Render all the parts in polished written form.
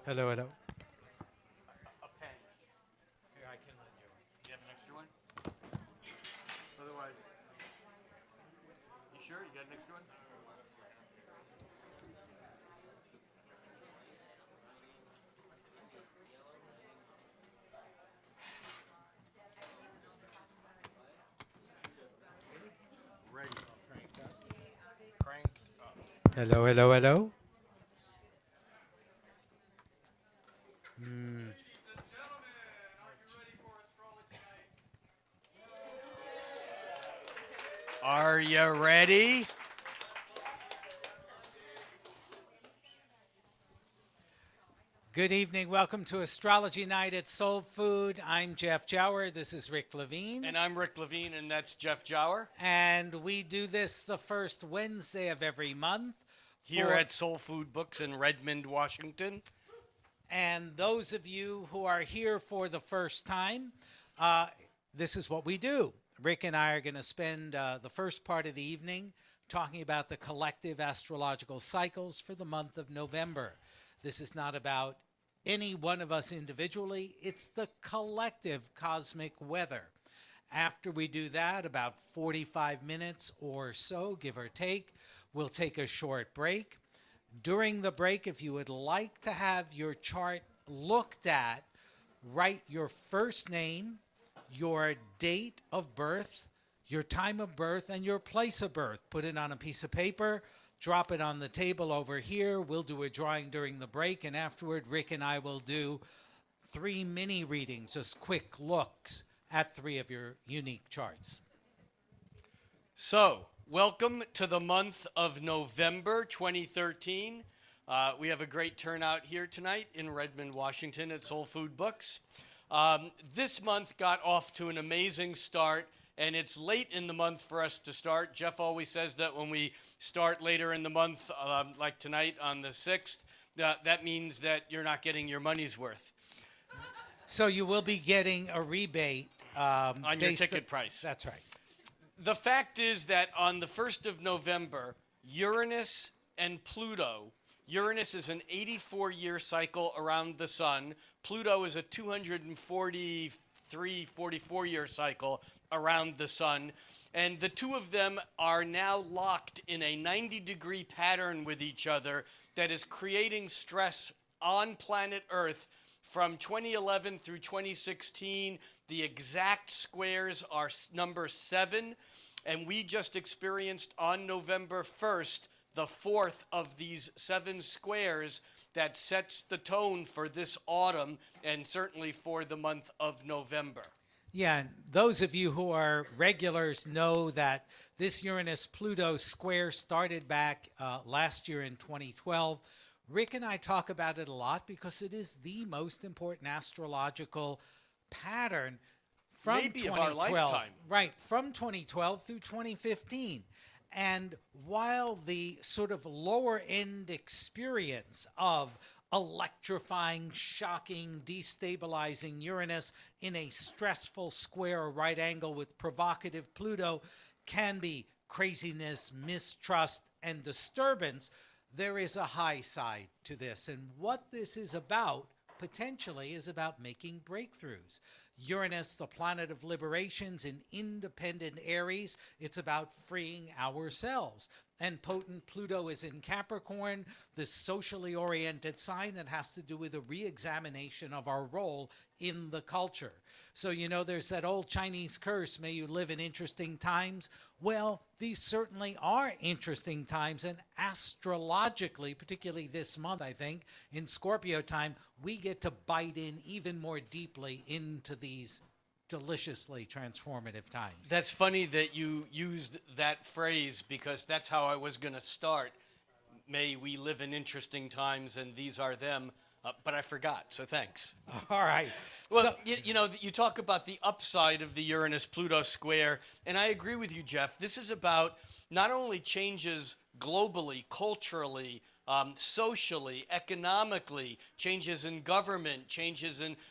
Hello, hello. A pen. Here, I can lend you. You have an extra one? Otherwise, you sure? You got an extra one? Ready. Crank up. Hello, hello, hello. Ladies and gentlemen, are you ready for Astrology Night? Are you ready? Good evening. Welcome to Astrology Night at Soul Food. I'm Jeff Jower. This is Rick Levine. And I'm Rick Levine, and that's Jeff Jower. And we do this the first Wednesday of every month. Here at Soul Food Books in Redmond, Washington. And those of you who are here for the first time, this is what we do. Rick and I are going to spend the first part of the evening talking about the collective astrological cycles for the month of November. This is not about any one of us individually. It's the collective cosmic weather. After we do that, about 45 minutes or so, give or take, we'll take a short break. During the break, if you would like to have your chart looked at, write your first name, your date of birth, your time of birth, and your place of birth. Put it on a piece of paper, drop it on the table over here. We'll do a drawing during the break, and afterward, Rick and I will do 3 mini readings, just quick looks at 3 of your unique charts. So, welcome to the month of November 2013. We have a great turnout here tonight in Redmond, Washington at Soul Food Books. This month got off to an amazing start, and it's late in the month for us to start. Jeff always says that when we start later in the month, like tonight on the 6th, that means that you're not getting your money's worth. So you will be getting a rebate. On your ticket price. That's right. The fact is that on the 1st of November, Uranus and Pluto, Uranus is an 84-year cycle around the sun. Pluto is a 243, 44-year cycle around the sun. And the two of them are now locked in a 90-degree pattern with each other that is creating stress on planet Earth from 2011 through 2016. The exact squares are number 7, and we just experienced on November 1st the 4th of these 7 squares that sets the tone for this autumn and certainly for the month of November. Yeah, and those of you who are regulars know that this Uranus-Pluto square started back last year in 2012. Rick and I talk about it a lot because it is the most important astrological pattern from Maybe 2012. of our lifetime. Right, from 2012 through 2015. And while the sort of lower end experience of electrifying, shocking, destabilizing Uranus in a stressful square or right angle with provocative Pluto can be craziness, mistrust, and disturbance, there is a high side to this. And what this is about, potentially, is about making breakthroughs. Uranus, the planet of liberations in independent Aries, it's about freeing ourselves. And potent Pluto is in Capricorn, this socially oriented sign that has to do with a re-examination of our role in the culture. So, you know, there's that old Chinese curse, may you live in interesting times. Well, these certainly are interesting times, and astrologically, particularly this month, I think, in Scorpio time, we get to bite in even more deeply into these deliciously transformative times. That's funny that you used that phrase because that's how I was going to start. May we live in interesting times, and these are them. But I forgot, so thanks. All right. Well, So, you know, you talk about the upside of the Uranus-Pluto square, and I agree with you, Jeff. This is about not only changes globally, culturally, socially, economically, changes in government,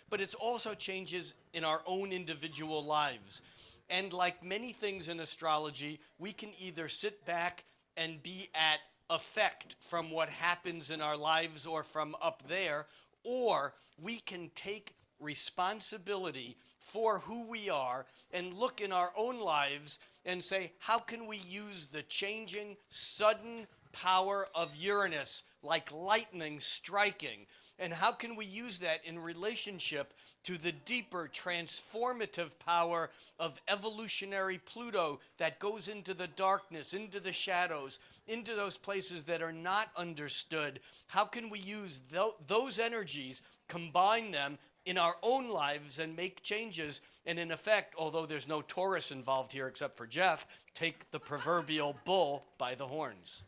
but it's also changes in our own individual lives. And like many things in astrology, we can either sit back and be at effect from what happens in our lives or from up there, or we can take responsibility for who we are and look in our own lives and say, how can we use the changing, sudden power of Uranus, like lightning striking? And how can we use that in relationship to the deeper transformative power of evolutionary Pluto that goes into the darkness, into the shadows, into those places that are not understood? How can we use those energies, combine them in our own lives and make changes, and in effect, although there's no Taurus involved here except for Jeff, take the proverbial bull by the horns?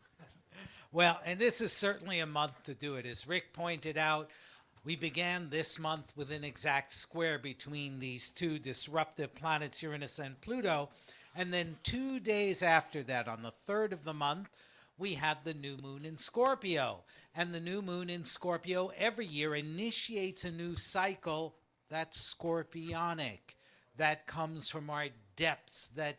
Well, and this is certainly a month to do it. As Rick pointed out, we began this month with an exact square between these two disruptive planets, Uranus and Pluto. And then 2 days after that, on the 3rd of the month, we had the new moon in Scorpio. And the new moon in Scorpio every year initiates a new cycle that's scorpionic, that comes from our depths, that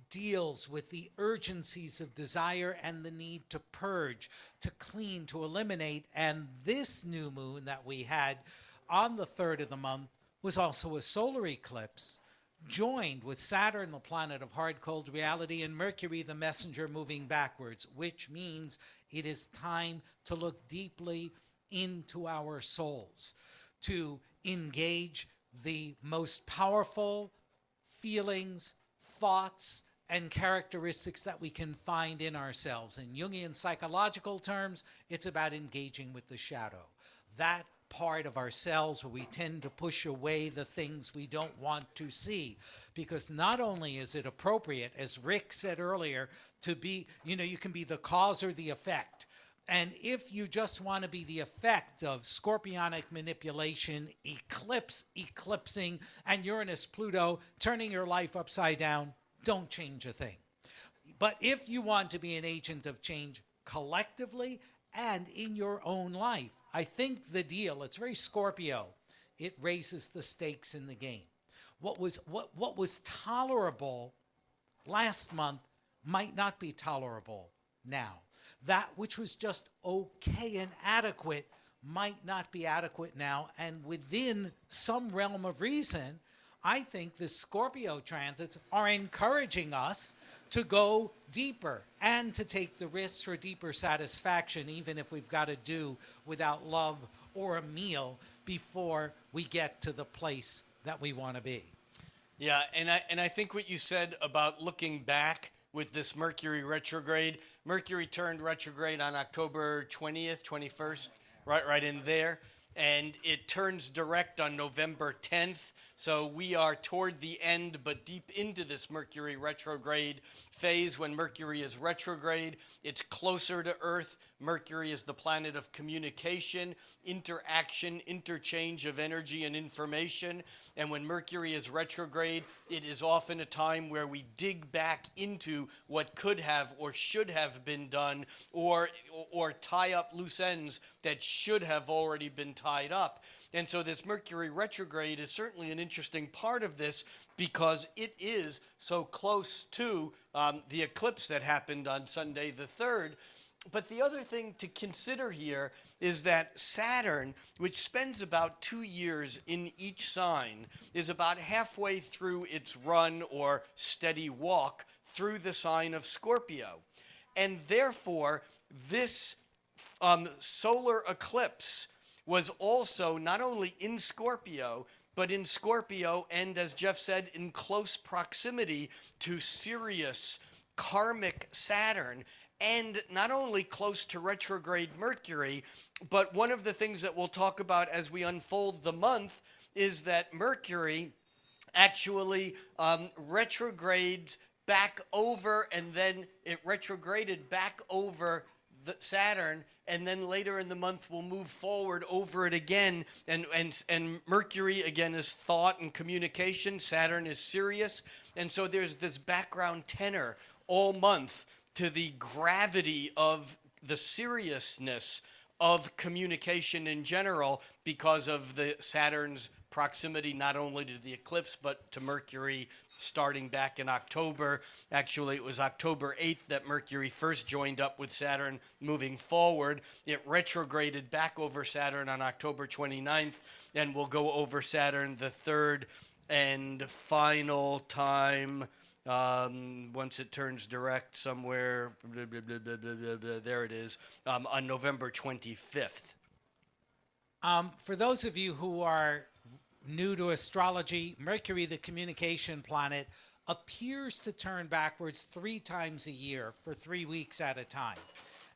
deals with the urgencies of desire and the need to purge, to clean, to eliminate. And this new moon that we had on the 3rd of the month was also a solar eclipse, joined with Saturn, the planet of hard, cold reality, and Mercury, the messenger, moving backwards, which means it is time to look deeply into our souls, to engage the most powerful feelings, thoughts, and characteristics that we can find in ourselves. In Jungian psychological terms, it's about engaging with the shadow, that part of ourselves where we tend to push away the things we don't want to see. Because not only is it appropriate, as Rick said earlier, to be, you can be the cause or the effect. And if you just want to be the effect of scorpionic manipulation, eclipsing, and Uranus, Pluto, turning your life upside down, don't change a thing. But if you want to be an agent of change collectively and in your own life, I think the deal, it's very Scorpio, it raises the stakes in the game. What was tolerable last month might not be tolerable now. That which was just okay and adequate might not be adequate now. And within some realm of reason, I think the Scorpio transits are encouraging us to go deeper and to take the risks for deeper satisfaction, even if we've got to do without love or a meal before we get to the place that we want to be. Yeah, and I think what you said about looking back with this Mercury retrograde, Mercury turned retrograde on October 20th, 21st, right in there. And it turns direct on November 10th. So we are toward the end, but deep into this Mercury retrograde phase. When Mercury is retrograde, it's closer to Earth. Mercury is the planet of communication, interaction, interchange of energy and information. And when Mercury is retrograde, it is often a time where we dig back into what could have or should have been done, or tie up loose ends that should have already been tied up. And so this Mercury retrograde is certainly an interesting part of this, because it is so close to the eclipse that happened on Sunday the 3rd. But the other thing to consider here is that Saturn, which spends about 2 years in each sign, is about halfway through its run or steady walk through the sign of Scorpio. And therefore, this solar eclipse was also not only in Scorpio, but in Scorpio and, as Jeff said, in close proximity to Sirius, karmic Saturn, and not only close to retrograde Mercury, but one of the things that we'll talk about as we unfold the month is that Mercury actually retrogrades back over, and then it retrograded back over the Saturn, and then later in the month we'll move forward over it again, and Mercury again is thought and communication, Saturn is Sirius, and so there's this background tenor all month to the gravity of the seriousness of communication in general, because of the Saturn's proximity not only to the eclipse but to Mercury starting back in October. Actually, it was October 8th that Mercury first joined up with Saturn moving forward. It retrograded back over Saturn on October 29th and will go over Saturn the third and final time once it turns direct somewhere, there it is, on November 25th. For those of you who are new to astrology, Mercury, the communication planet, appears to turn backwards 3 times a year for 3 weeks at a time.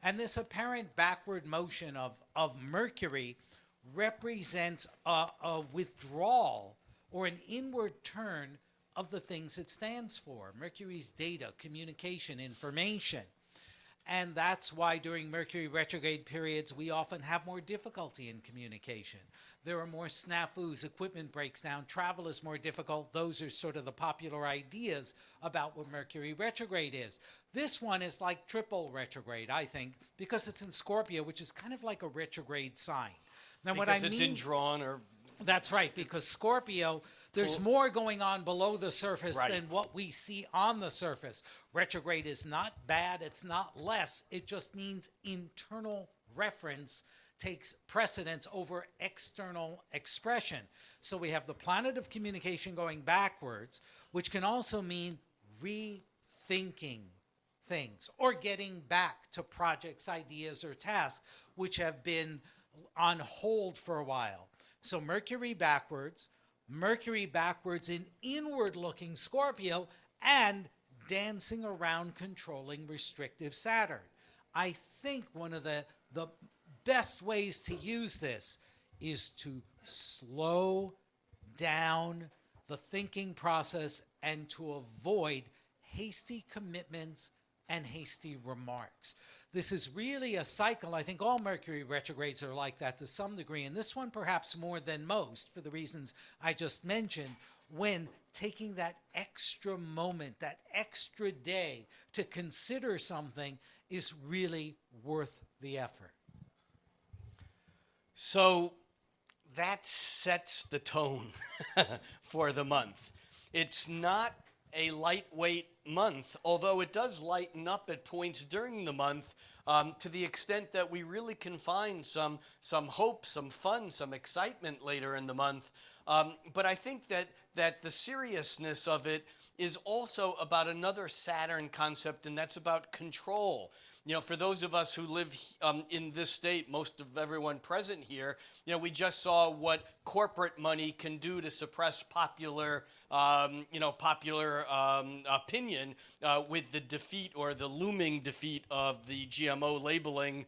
And this apparent backward motion of Mercury represents a withdrawal or an inward turn of the things it stands for. Mercury's data, communication, information. And that's why during Mercury retrograde periods, we often have more difficulty in communication. There are more snafus, equipment breaks down, travel is more difficult. Those are sort of the popular ideas about what Mercury retrograde is. This one is like triple retrograde, I think, because it's in Scorpio, which is kind of like a retrograde sign. Now, Because it's in drawn or... That's right, because Scorpio, there's more going on below the surface than what we see on the surface. Retrograde is not bad, it's not less. It just means internal reference takes precedence over external expression. So we have the planet of communication going backwards, which can also mean rethinking things or getting back to projects, ideas, or tasks which have been on hold for a while. So Mercury backwards in inward-looking Scorpio, and dancing around controlling restrictive Saturn. I think one of the best ways to use this is to slow down the thinking process and to avoid hasty commitments and hasty remarks. This is really a cycle. I think all Mercury retrogrades are like that to some degree, and this one perhaps more than most for the reasons I just mentioned, when taking that extra moment, that extra day to consider something is really worth the effort. So that sets the tone for the month. It's not a lightweight month, although it does lighten up at points during the month to the extent that we really can find some hope, some fun, some excitement later in the month. But I think that the seriousness of it is also about another Saturn concept, and that's about control. You know, for those of us who live in this state, most of everyone present here, you know, we just saw what corporate money can do to suppress popular opinion with the defeat or the looming defeat of the GMO labeling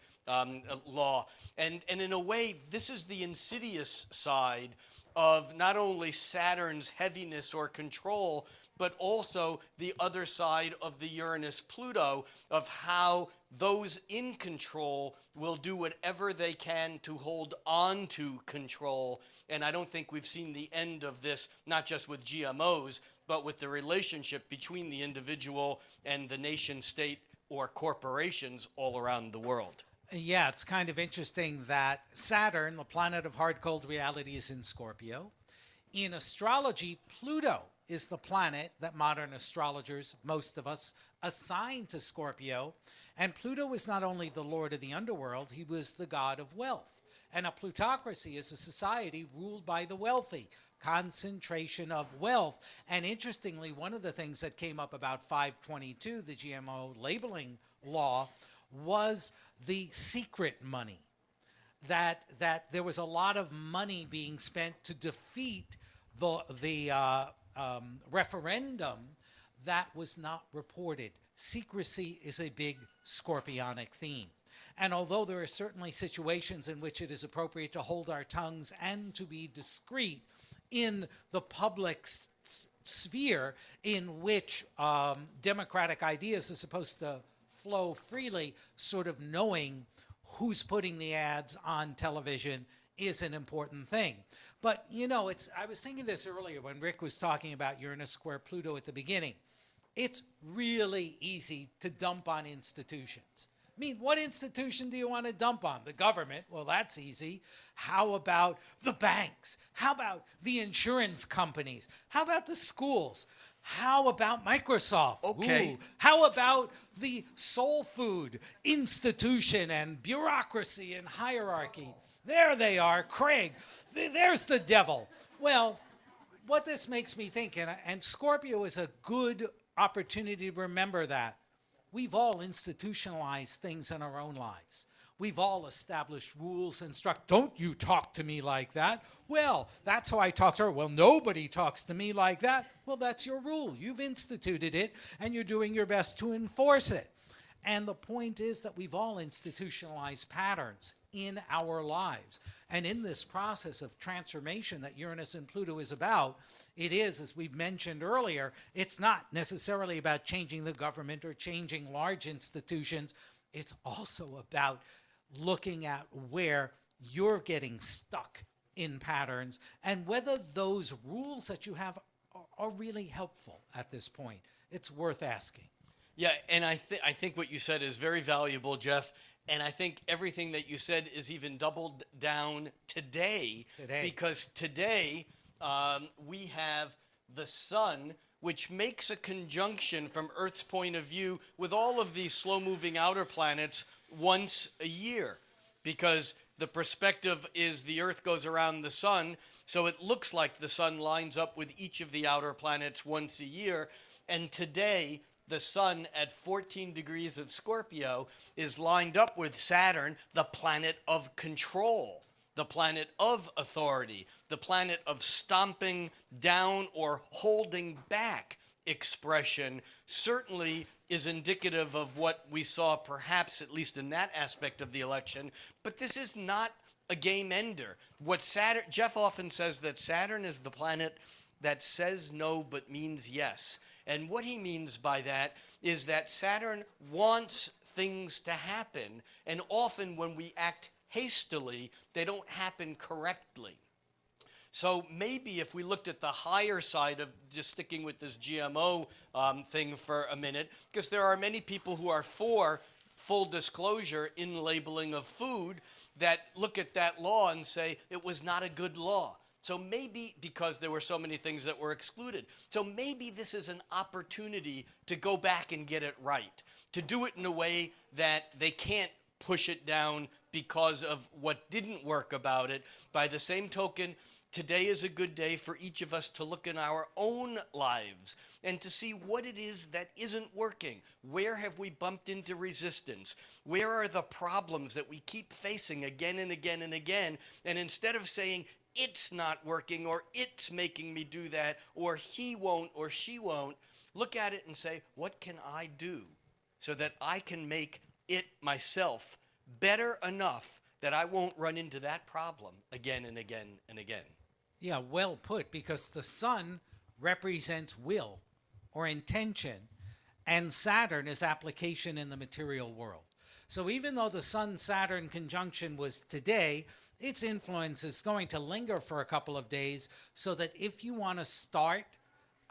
law. And in a way, this is the insidious side of not only Saturn's heaviness or control, but also the other side of the Uranus-Pluto, of how those in control will do whatever they can to hold on to control. And I don't think we've seen the end of this, not just with GMOs, but with the relationship between the individual and the nation state or corporations all around the world. Yeah, it's kind of interesting that Saturn, the planet of hard, cold reality, is in Scorpio. In astrology, Pluto is the planet that modern astrologers, most of us, assign to Scorpio. And Pluto was not only the lord of the underworld, he was the god of wealth. And a plutocracy is a society ruled by the wealthy, concentration of wealth. And interestingly, one of the things that came up about 522, the GMO labeling law, was the secret money. That there was a lot of money being spent to defeat the referendum that was not reported. Secrecy is a big scorpionic theme. And although there are certainly situations in which it is appropriate to hold our tongues and to be discreet in the public sphere in which democratic ideas are supposed to flow freely, sort of knowing who's putting the ads on television is an important thing. But, you know, I was thinking this earlier when Rick was talking about Uranus square Pluto at the beginning. It's really easy to dump on institutions. mean, what institution do you want to dump on? The government? Well, that's easy. How about the banks? How about the insurance companies? How about the schools? How about Microsoft? Okay. Ooh. How about the soul food institution and bureaucracy and hierarchy? There they are, Craig. There's the devil. Well, what this makes me think, and Scorpio is a good opportunity to remember that we've all institutionalized things in our own lives. We've all established rules and don't you talk to me like that. Well, that's how I talk to her. Well, nobody talks to me like that. Well, that's your rule. You've instituted it, and you're doing your best to enforce it. And the point is that we've all institutionalized patterns in our lives. And in this process of transformation that Uranus and Pluto is about, it is, as we've mentioned earlier, it's not necessarily about changing the government or changing large institutions. It's also about looking at where you're getting stuck in patterns and whether those rules that you have are really helpful at this point. It's worth asking. Yeah, and I think what you said is very valuable, Jeff. And I think everything that you said is even doubled down today. Because today we have the sun, which makes a conjunction from Earth's point of view with all of these slow-moving outer planets once a year. Because the perspective is the Earth goes around the sun, so it looks like the sun lines up with each of the outer planets once a year. And today, the sun at 14 degrees of Scorpio is lined up with Saturn, the planet of control, the planet of authority, the planet of stomping down or holding back expression, certainly is indicative of what we saw perhaps, at least in that aspect of the election. But this is not a game ender. What Saturn, Jeff often says that Saturn is the planet that says no but means yes. And what he means by that is that Saturn wants things to happen, and often when we act hastily, they don't happen correctly. So maybe if we looked at the higher side of just sticking with this GMO thing for a minute, because there are many people who are for full disclosure in labeling of food that look at that law and say it was not a good law. So maybe, because there were so many things that were excluded, so maybe this is an opportunity to go back and get it right, to do it in a way that they can't push it down because of what didn't work about it. By the same token, today is a good day for each of us to look in our own lives and to see what it is that isn't working. Where have we bumped into resistance? Where are the problems that we keep facing again and again and again? And instead of saying, it's not working, or it's making me do that, or he won't, or she won't, look at it and say, what can I do so that I can make it myself better enough that I won't run into that problem again and again and again? Yeah, well put, because the sun represents will or intention, and Saturn is application in the material world. So even though the Sun-Saturn conjunction was today, its influence is going to linger for a couple of days, so that if you want to start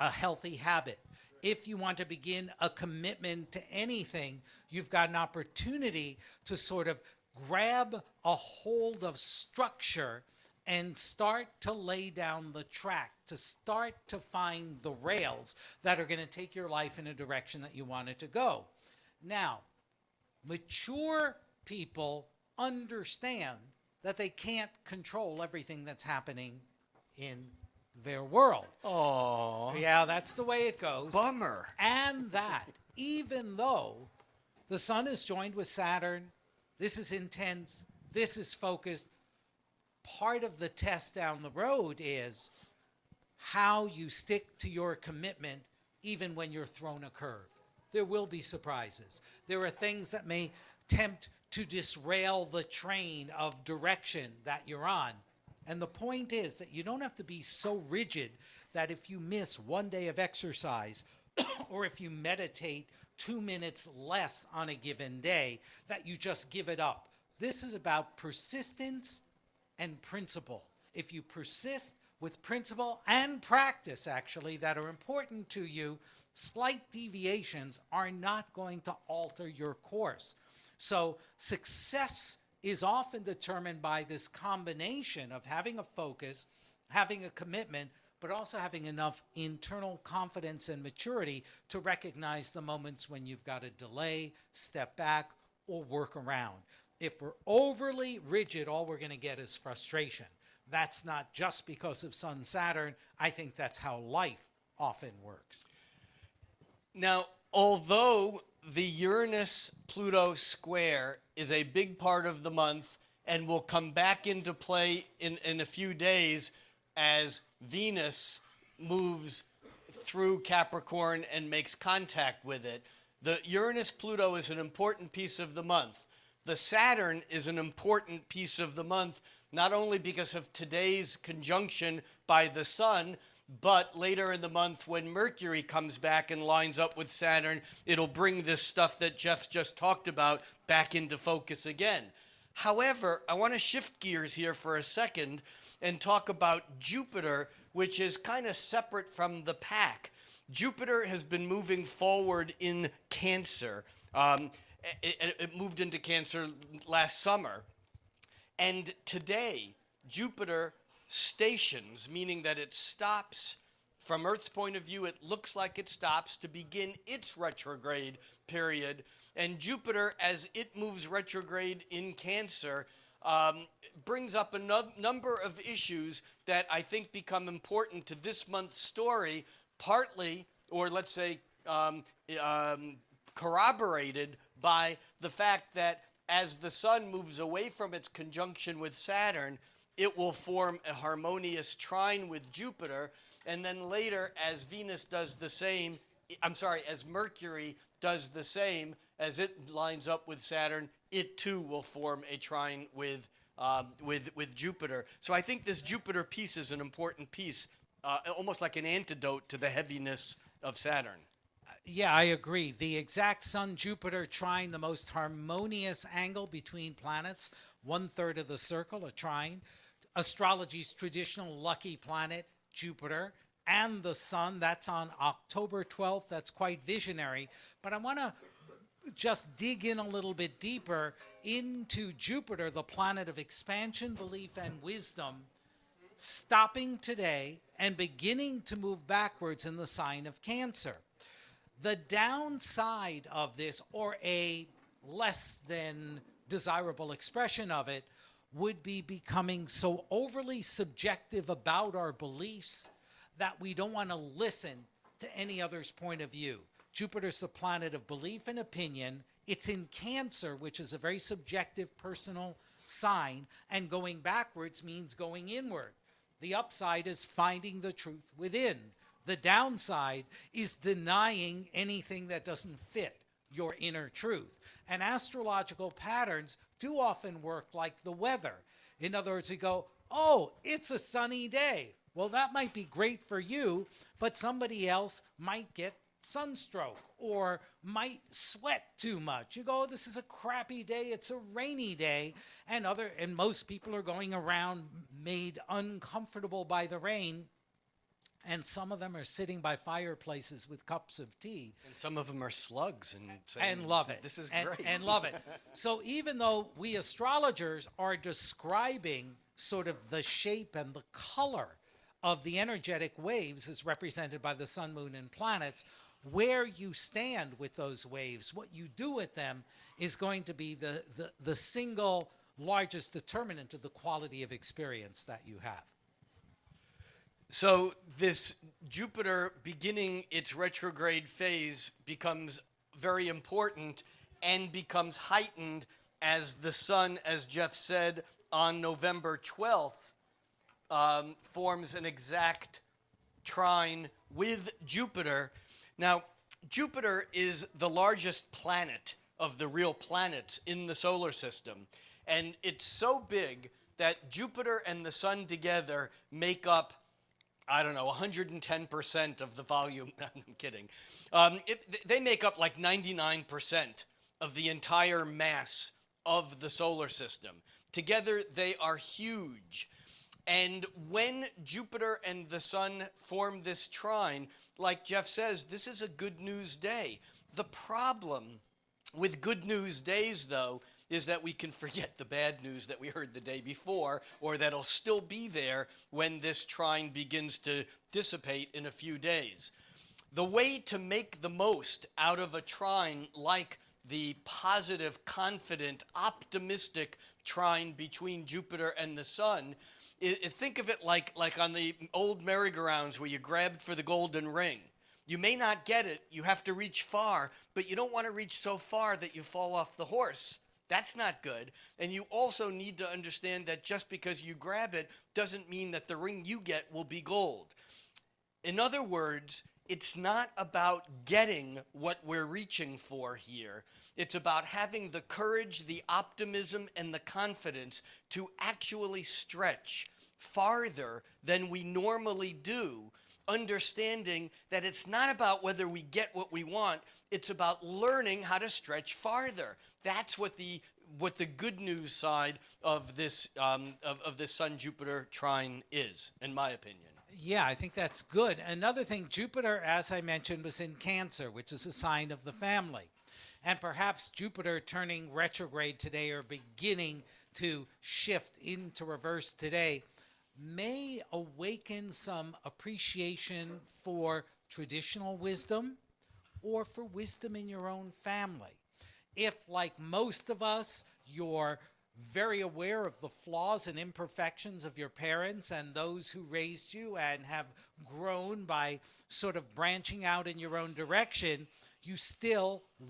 a healthy habit, if you want to begin a commitment to anything, you've got an opportunity to sort of grab a hold of structure and start to lay down the track, to start to find the rails that are going to take your life in a direction that you want it to go. Now, mature people understand that they can't control everything that's happening in their world. Oh, yeah, that's the way it goes. Bummer. And that, even though the sun is joined with Saturn, this is intense, this is focused, part of the test down the road is how you stick to your commitment even when you're thrown a curve. There will be surprises. There are things that may tempt to disrail the train of direction that you're on. And the point is that you don't have to be so rigid that if you miss one day of exercise or if you meditate 2 minutes less on a given day, that you just give it up. This is about persistence and principle. If you persist with principle and practice, actually, that are important to you, slight deviations are not going to alter your course. So success is often determined by this combination of having a focus, having a commitment, but also having enough internal confidence and maturity to recognize the moments when you've got to delay, step back, or work around. If we're overly rigid, all we're going to get is frustration. That's not just because of Sun Saturn. I think that's how life often works. Now, although the Uranus-Pluto square is a big part of the month and will come back into play in a few days as Venus moves through Capricorn and makes contact with it, the Uranus-Pluto is an important piece of the month. The Saturn is an important piece of the month, not only because of today's conjunction by the Sun, but later in the month when Mercury comes back and lines up with Saturn, it'll bring this stuff that Jeff's just talked about back into focus again. However, I want to shift gears here for a second and talk about Jupiter, which is kind of separate from the pack. Jupiter has been moving forward in Cancer. It moved into Cancer last summer. And today, Jupiter stations, meaning that it stops. From Earth's point of view, it looks like it stops to begin its retrograde period. And Jupiter, as it moves retrograde in Cancer, brings up a number of issues that I think become important to this month's story, partly, or let's say corroborated by the fact that as the Sun moves away from its conjunction with Saturn, it will form a harmonious trine with Jupiter, and then later, as Venus does the same, as Mercury does the same, as it lines up with Saturn, it too will form a trine with Jupiter. So I think this Jupiter piece is an important piece, almost like an antidote to the heaviness of Saturn. Yeah, I agree. The exact Sun-Jupiter trine, the most harmonious angle between planets, 1/3 of the circle, a trine. Astrology's traditional lucky planet, Jupiter, and the Sun, that's on October 12th. That's quite visionary. But I want to just dig in a little bit deeper into Jupiter, the planet of expansion, belief, and wisdom, stopping today and beginning to move backwards in the sign of Cancer. The downside of this, or a less than desirable expression of it, would be becoming so overly subjective about our beliefs that we don't want to listen to any other's point of view. Jupiter's the planet of belief and opinion. It's in Cancer, which is a very subjective personal sign, and going backwards means going inward. The upside is finding the truth within. The downside is denying anything that doesn't fit your inner truth. And astrological patterns do often work like the weather. In other words, we go, oh, it's a sunny day. Well, that might be great for you, but somebody else might get sunstroke or might sweat too much. You go, oh, this is a crappy day, it's a rainy day, and most people are going around made uncomfortable by the rain. And some of them are sitting by fireplaces with cups of tea. And some of them are slugs and saying, and love it. This is great. great. And love it. So even though we astrologers are describing sort of the shape and the color of the energetic waves as represented by the sun, moon, and planets, where you stand with those waves, what you do with them is going to be the single largest determinant of the quality of experience that you have. So this Jupiter beginning its retrograde phase becomes very important and becomes heightened as the Sun, as Jeff said, on November 12th, forms an exact trine with Jupiter. Now, Jupiter is the largest planet of the real planets in the solar system. And it's so big that Jupiter and the Sun together make up, 110% of the volume. I'm kidding. They make up like 99% of the entire mass of the solar system. Together, they are huge. And when Jupiter and the Sun form this trine, like Jeff says, this is a good news day. The problem With good news days, though, is that we can forget the bad news that we heard the day before, or that'll still be there when this trine begins to dissipate in a few days. The way to make the most out of a trine like the positive, confident, optimistic trine between Jupiter and the Sun is think of it like on the old merry-go-rounds where you grabbed for the golden ring. You may not get it, you have to reach far, but you don't want to reach so far that you fall off the horse. That's not good. And you also need to understand that just because you grab it doesn't mean that the ring you get will be gold. In other words, it's not about getting what we're reaching for here. It's about having the courage, the optimism, and the confidence to actually stretch farther than we normally do, understanding that it's not about whether we get what we want, it's about learning how to stretch farther. That's what the good news side of this Sun-Jupiter trine is, in my opinion. Yeah, I think that's good. Another thing, Jupiter, as I mentioned, was in Cancer, which is a sign of the family. And perhaps Jupiter turning retrograde today or beginning to shift into reverse today may awaken some appreciation for traditional wisdom or for wisdom in your own family. If, like most of us, you're very aware of the flaws and imperfections of your parents and those who raised you and have grown by sort of branching out in your own direction,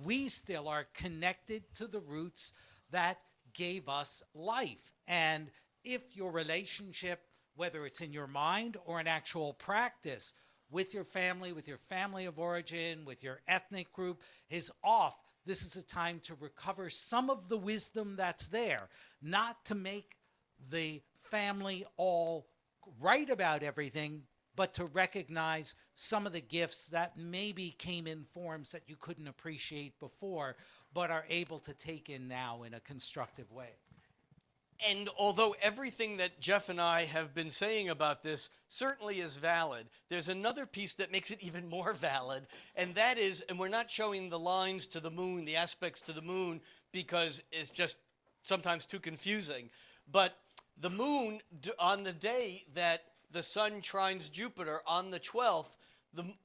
we still are connected to the roots that gave us life. And if your relationship, whether it's in your mind or in actual practice, with your family of origin, with your ethnic group, is off, this is a time to recover some of the wisdom that's there, not to make the family all right about everything, but to recognize some of the gifts that maybe came in forms that you couldn't appreciate before, but are able to take in now in a constructive way. And although everything that Jeff and I have been saying about this certainly is valid, there's another piece that makes it even more valid, and that is, and we're not showing the lines to the moon, the aspects to the moon, because it's just sometimes too confusing, but the moon, on the day that the Sun trines Jupiter, on the 12th,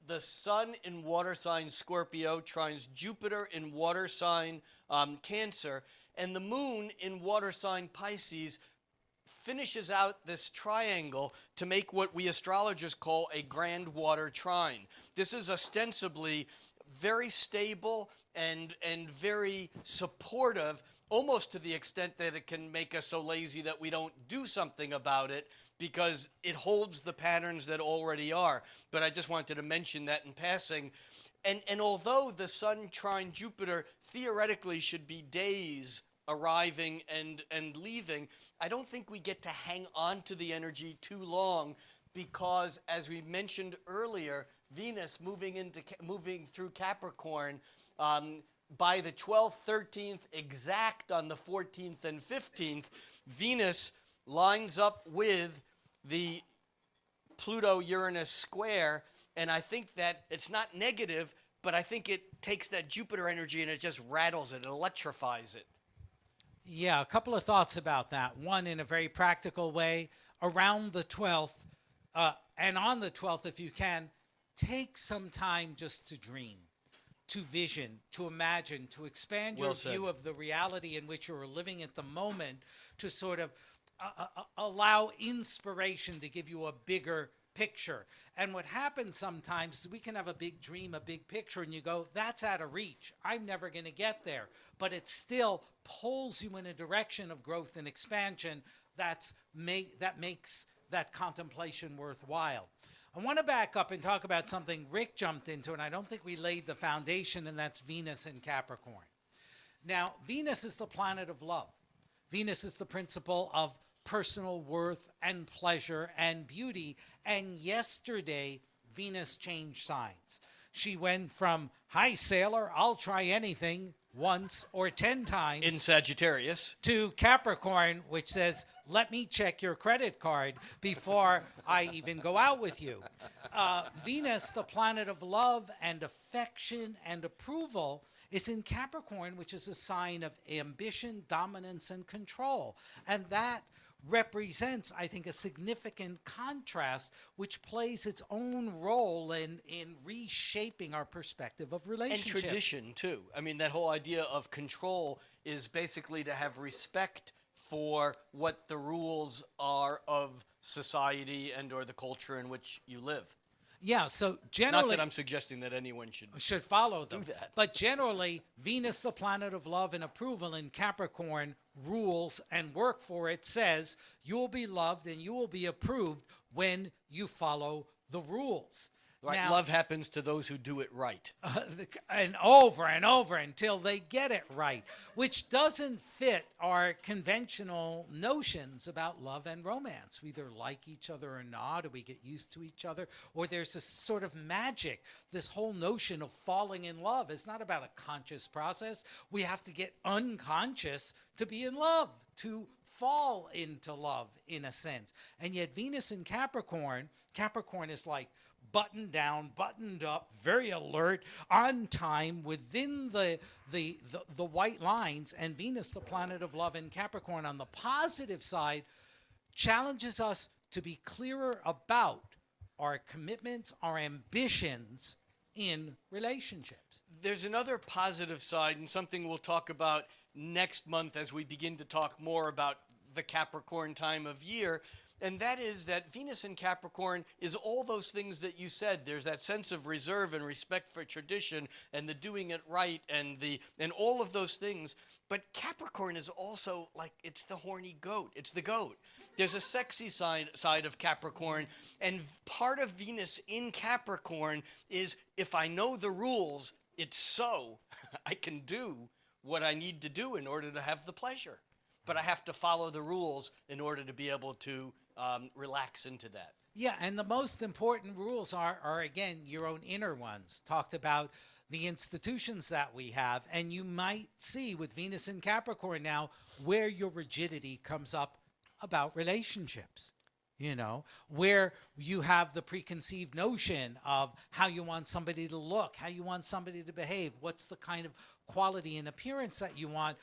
the Sun in water sign Scorpio trines Jupiter in water sign Cancer, and the moon in water sign Pisces finishes out this triangle to make what we astrologers call a grand water trine. This is ostensibly very stable and very supportive, almost to the extent that it can make us so lazy that we don't do something about it, because it holds the patterns that already are. But I just wanted to mention that in passing. And although the Sun trine Jupiter theoretically should be days arriving and leaving, I don't think we get to hang on to the energy too long, because, as we mentioned earlier, Venus moving through Capricorn by the 12th, 13th, exact on the 14th and 15th, Venus lines up with the Pluto-Uranus square, and I think that it's not negative, but I think it takes that Jupiter energy and it just rattles it, electrifies it. Yeah, a couple of thoughts about that. One, in a very practical way, around the 12th, and on the 12th, if you can, take some time just to dream, to vision, to imagine, to expand your view of the reality in which you're living at the moment, to sort of allow inspiration to give you a bigger picture. And what happens sometimes is we can have a big dream, a big picture, and you go, that's out of reach. I'm never going to get there. But it still pulls you in a direction of growth and expansion that makes that contemplation worthwhile. I want to back up and talk about something Rick jumped into, and I don't think we laid the foundation, and that's Venus in Capricorn. Now, Venus is the planet of love. Venus is the principle of personal worth and pleasure and beauty. And yesterday, Venus changed signs. She went from, hi, sailor, I'll try anything, once or 10 times. In Sagittarius. To Capricorn, which says, let me check your credit card before I even go out with you. Venus, the planet of love and affection and approval, is in Capricorn, which is a sign of ambition, dominance, and control. And that represents, I think, a significant contrast which plays its own role in reshaping our perspective of And relationships. tradition, too. I mean, that whole idea of control is basically to have respect for what the rules are of society and or the culture in which you live. Yeah, so Not generally that I'm suggesting that anyone should follow them. do that. But generally, Venus, the planet of love and approval in Capricorn, rules and work for it, says you will be loved and you will be approved when you follow the rules. Right? Now, Love happens to those who do it right. and over until they get it right, which doesn't fit our conventional notions about love and romance. We either like each other or not, or we get used to each other, or there's this sort of magic. This whole notion of falling in love is not about a conscious process. We have to get unconscious to be in love, to fall into love in a sense. And yet Venus in Capricorn, Capricorn is like buttoned down, buttoned up, very alert, on time, within the white lines. And Venus, the planet of love in Capricorn, on the positive side, challenges us to be clearer about our commitments, our ambitions in relationships. There's another positive side, and something we'll talk about next month as we begin to talk more about the Capricorn time of year. And that is that Venus in Capricorn is all those things that you said. There's that sense of reserve and respect for tradition and the doing it right and all of those things. But Capricorn is also like, it's the horny goat. It's the goat. There's a sexy side of Capricorn. And part of Venus in Capricorn is, if I know the rules, it's so I can do what I need to do in order to have the pleasure. But I have to follow the rules in order to be able to relax into that. Yeah, and the most important rules are again, your own inner ones. Talked about the institutions that we have, and you might see with Venus in Capricorn now where your rigidity comes up about relationships. You know, where you have the preconceived notion of how you want somebody to look, how you want somebody to behave, what's the kind of quality and appearance that you want.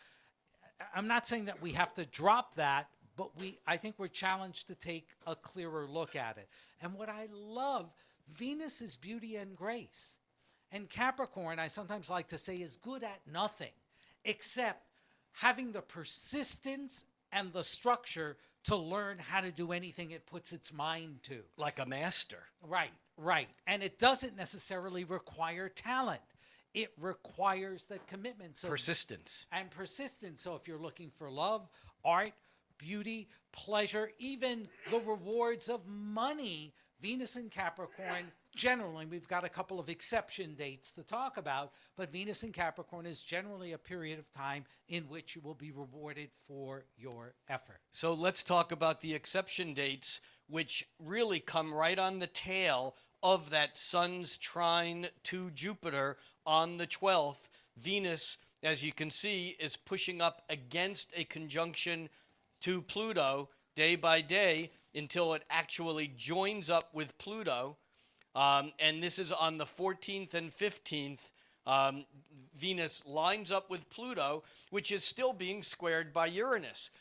I'm not saying that we have to drop that, but I think we're challenged to take a clearer look at it. And what I love, Venus is beauty and grace. And Capricorn, I sometimes like to say, is good at nothing except having the persistence and the structure to learn how to do anything it puts its mind to. Like a master. Right. And it doesn't necessarily require talent. It requires that commitment. So, Persistence. and persistence. So if you're looking for love, art, beauty, pleasure, even the rewards of money, Venus in Capricorn, generally, we've got a couple of exception dates to talk about, but Venus in Capricorn is generally a period of time in which you will be rewarded for your effort. So let's talk about the exception dates, which really come right on the tail of that Sun's trine to Jupiter on the 12th. Venus, as you can see, is pushing up against a conjunction to Pluto day by day until it actually joins up with Pluto. And this is on the 14th and 15th. Venus lines up with Pluto, which is still being squared by Uranus.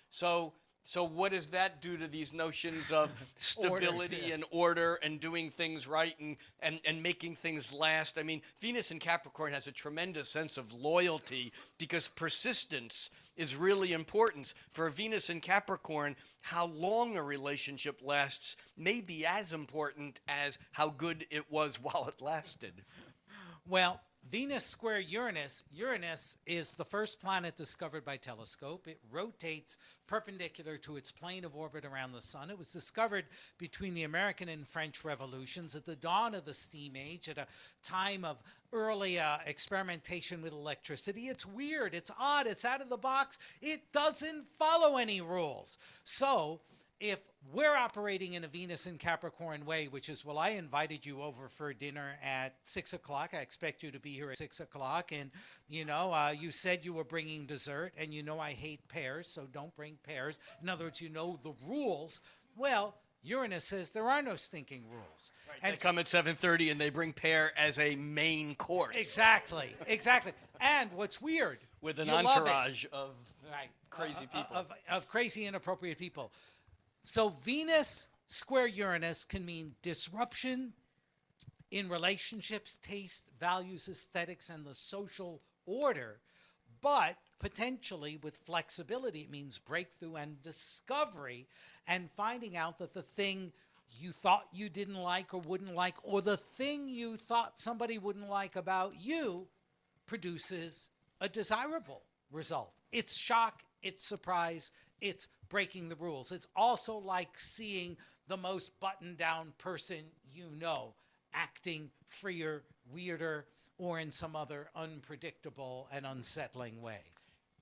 So what does that do to these notions of stability and order and doing things right and making things last? I mean, Venus in Capricorn has a tremendous sense of loyalty because persistence is really important. For Venus in Capricorn, how long a relationship lasts may be as important as how good it was while it lasted. Well, Venus square Uranus. Uranus is the first planet discovered by telescope. It rotates perpendicular to its plane of orbit around the sun. It was discovered between the American and French revolutions at the dawn of the steam age, at a time of early experimentation with electricity. It's weird, it's odd, it's out of the box. It doesn't follow any rules. So if we're operating in a Venus in Capricorn way, which is, well, I invited you over for dinner at 6 o'clock. I expect you to be here at 6 o'clock. And, you said you were bringing dessert, and I hate pears, so don't bring pears. In other words, the rules. Well, Uranus says there are no stinking rules. They come at 7:30 and they bring pear as a main course. Exactly, exactly. And what's weird, With an you love it. entourage of Right. crazy people. Of crazy, inappropriate people. So Venus square Uranus can mean disruption in relationships, taste, values, aesthetics, and the social order, but potentially with flexibility, it means breakthrough and discovery and finding out that the thing you thought you didn't like or wouldn't like, or the thing you thought somebody wouldn't like about you, produces a desirable result. It's shock, it's surprise, it's breaking the rules. It's also like seeing the most buttoned down person you know acting freer, weirder, or in some other unpredictable and unsettling way.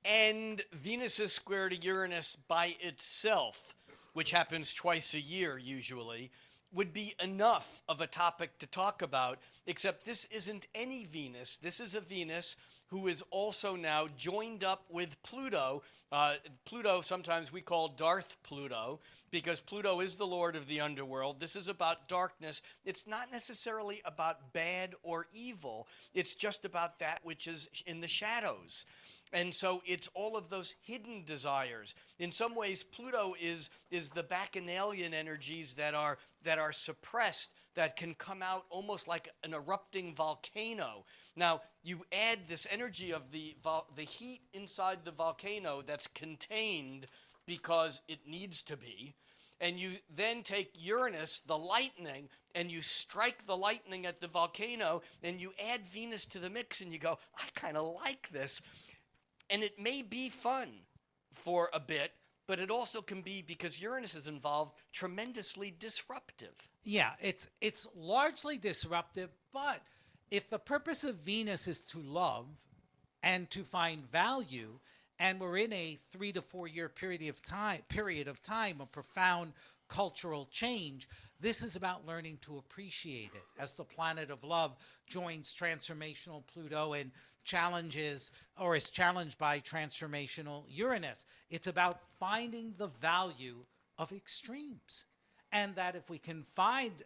And Venus is square to Uranus by itself, which happens twice a year usually, would be enough of a topic to talk about, except this isn't any Venus. This is a Venus who is also now joined up with Pluto. Pluto, sometimes we call Darth Pluto, because Pluto is the lord of the underworld. This is about darkness. It's not necessarily about bad or evil. It's just about that which is in the shadows. And so it's all of those hidden desires. In some ways, Pluto is the bacchanalian energies that are suppressed, that can come out almost like an erupting volcano. Now, you add this energy of the heat inside the volcano that's contained because it needs to be, and you then take Uranus, the lightning, and you strike the lightning at the volcano, and you add Venus to the mix, and you go, I kind of like this. And it may be fun for a bit, but it also can be, because Uranus is involved, tremendously disruptive. Yeah, it's largely disruptive, but if the purpose of Venus is to love and to find value, and we're in a 3 to 4 year period of time of profound cultural change, this is about learning to appreciate it as the planet of love joins transformational Pluto and challenges or is challenged by transformational Uranus. It's about finding the value of extremes. And that if we can find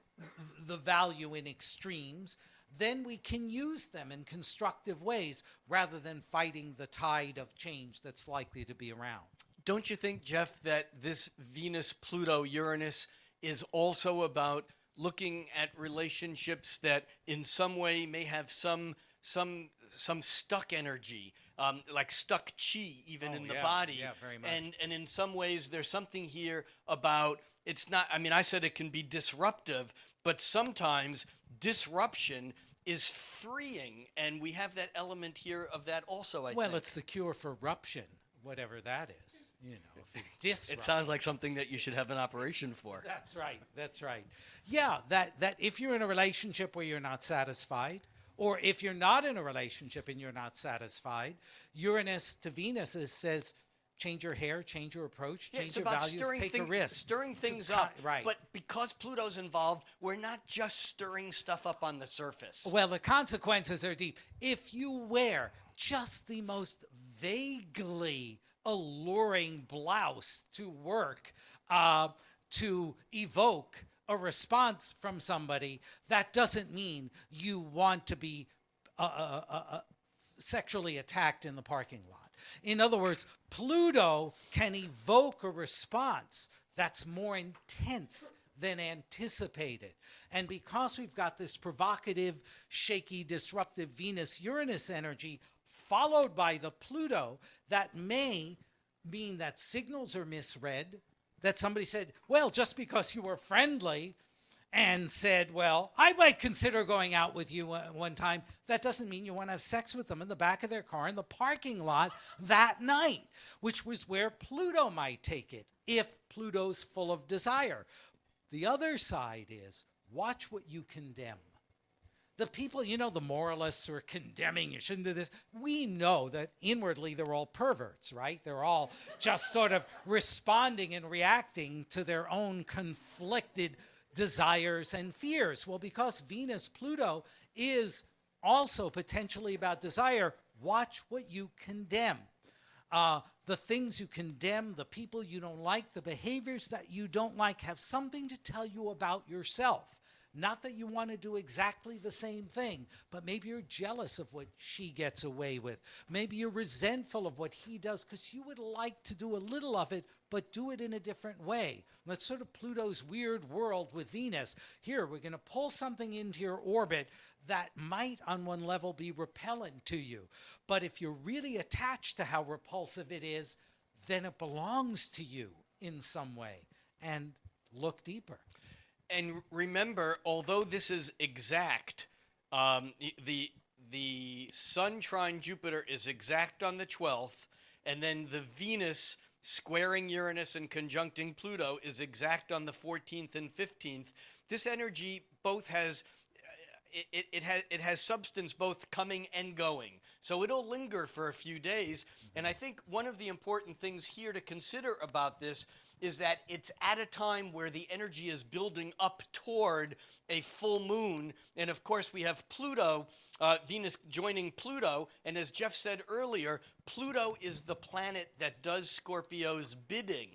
the value in extremes, then we can use them in constructive ways rather than fighting the tide of change that's likely to be around. Don't you think, Jeff, that this Venus-Pluto-Uranus is also about looking at relationships that in some way may have some stuck energy, like stuck chi even in the body. Yeah, very much. And in some ways there's something here about, it's not, I mean, I said it can be disruptive, but sometimes disruption is freeing, and we have that element here of that also, I think. Well, it's the cure for ruption, whatever that is. You know, if it disrupts. It sounds like something that you should have an operation for. That's right. That's right. Yeah, that if you're in a relationship where you're not satisfied, or if you're not in a relationship and you're not satisfied, Uranus to Venus says, change your hair, change your approach, change your values, take a risk. Stirring things up. Right. But because Pluto's involved, we're not just stirring stuff up on the surface. Well, the consequences are deep. If you wear just the most vaguely alluring blouse to work to evoke a response from somebody, that doesn't mean you want to be sexually attacked in the parking lot. In other words, Pluto can evoke a response that's more intense than anticipated. And because we've got this provocative, shaky, disruptive Venus-Uranus energy followed by the Pluto, that may mean that signals are misread, that somebody said, well, just because you were friendly and said, well, I might consider going out with you one time, that doesn't mean you want to have sex with them in the back of their car in the parking lot that night, which was where Pluto might take it, if Pluto's full of desire. The other side is, watch what you condemn. The people, you know, the moralists who are condemning, you shouldn't do this. We know that inwardly they're all perverts, right? They're all just sort of responding and reacting to their own conflicted desires and fears. Well, because Venus-Pluto is also potentially about desire, watch what you condemn. The things you condemn, the people you don't like, the behaviors that you don't like have something to tell you about yourself. Not that you want to do exactly the same thing, but maybe you're jealous of what she gets away with. Maybe you're resentful of what he does because you would like to do a little of it, but do it in a different way. That's sort of Pluto's weird world with Venus. Here, we're going to pull something into your orbit that might, on one level, be repellent to you. But if you're really attached to how repulsive it is, then it belongs to you in some way. And look deeper. And remember, although this is exact, the Sun trine Jupiter is exact on the 12th, and then the Venus squaring Uranus and conjuncting Pluto is exact on the 14th and 15th. This energy both has it has substance both coming and going. So it'll linger for a few days. And I think one of the important things here to consider about this is that it's at a time where the energy is building up toward a full moon. And of course, we have Pluto, Venus joining Pluto. And as Jeff said earlier, Pluto is the planet that does Scorpio's bidding.